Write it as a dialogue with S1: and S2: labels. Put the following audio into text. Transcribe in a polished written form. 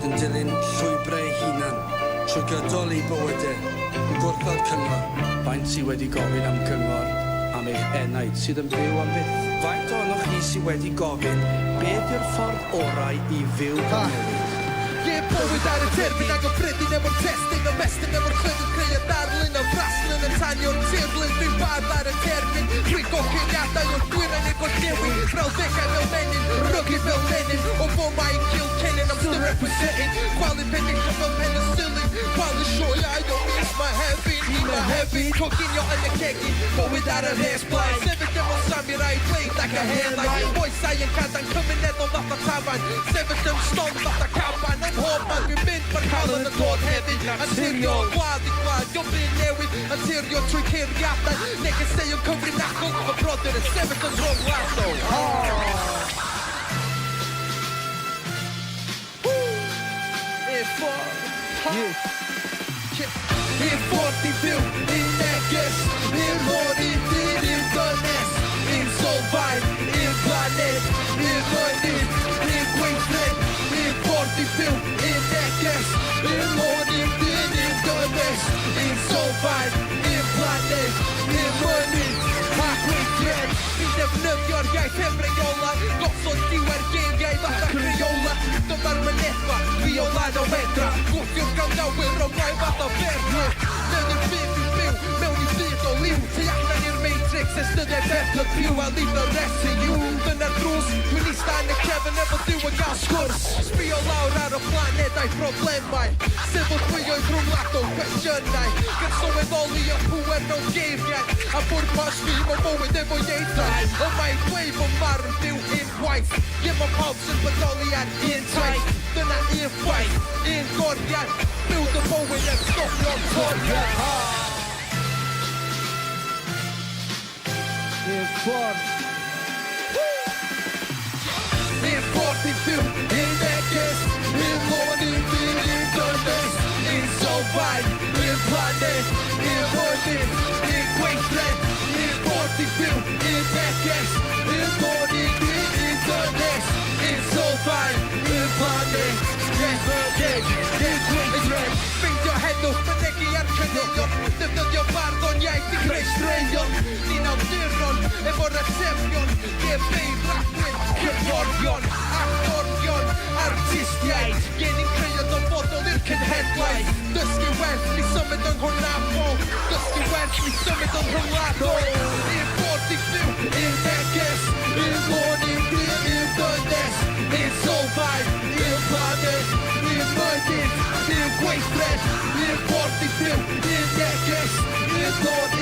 S1: bod yn dilyn llwybrau hunan trwy gydol ei bywydau yn gwrthod cyngor. Faint sydd wedi gofyn am cyngor am eich enaid sydd yn byw am byth. Faint ohonoch chi sydd wedi gofyn beth yw'r ffordd orau i fyw bywyd.
S2: Bywyd ar y terfyn ag o ffredin efo'r testyn ymestyn efo'r clydyn creu y darlun o fraslun y tanio'r tirlun dwi'n bardd ar y terfyn dwi'n gochiriadau o'r gwyren neu gorllewin brawddegau fel menyn, rygu fel menyn o boma i gil cennin I'm still representing Gwalyn pennill fel penicillin Gwalyn sioiau o mis ma hefyd i ma hefyd coginio yn y cegin bywyd ar yr hes blaen sefyll efo samurai blade like a hairline boesau yn cadan cymunedol fatha tafan sefyll yn stond fatha caban yn hob man dwi'n mynd ma'r cael yn y dod hefyd Anturiol, gwlad i gwlad, yw'n byd newydd Anturiol trwy ceiriadau negeseuon cyfrinachol y brodyr y sefyll yn rhwngwladol I'r ffordd i fyw, i'r neges I'r môr i dyn, i'r dynes I'r solfaen, i'r planet I'r mynydd, i'r gweithred I'r ffordd i fyw, i'r neges I'r môr i dyn, i'r dynes I'r solfaen, i'r planet I'r mynydd, a gweithred Fi'n defnyddio'r iaith ymreola Gosod diwer geiriau fatha creola Dyma'r mynedfa, fi o lan o fedra Gwthio'r gawnawyr o blaen fath o ferfla Mewn i'r byd i byw, mewn i byd o liw Tu allan i'r Matrix, estydiau beth y byw A leave the rest to you Dyna'r drws, dwi'n eista yn y cefn efo diw yn gael sgwrs Sbio lawr ar y planedau problemau Sefyllfioedd rhwngwladol cwestiynau Gan sylweddoli o pŵer mewn geiriau A bwrpas fi mewn bywyd efo ieithau O mae'n dweud bod marn byw unwaith Ie mae pawb sy'n bodoli ar un taith Dyna un ffaith, un goriad Byw dy bywyd ag stopio'r toriad Un ffordd Un ffordd i fyw, un neges Un môr i fyw, un dynes Un solfaen, un planet Un mynydd, un gweithred Un ffordd i fyw, un neges Un môr i fyw, un dynes Un solfaen, un planet Un mynydd, un gweithred Ffeindio heddwch, mynegu ar cyneuon Defnyddio barddon iaith i greu straeon Ni'n awduron, efo'r atebion Gefeidd, ragwyn, cyffordion Actorion, artistiaid Genin creu o fodol i'r cynhedlaeth Dysgu werth ni symud yng nghornafol Dysgu werth ni symud yng nghornafol Un ffordd i fyw, un neges Un môr i fyw, un dynes Un solfaen, un planet Un mynydd, un gweithred Un ffordd i fyw, un neges Un môr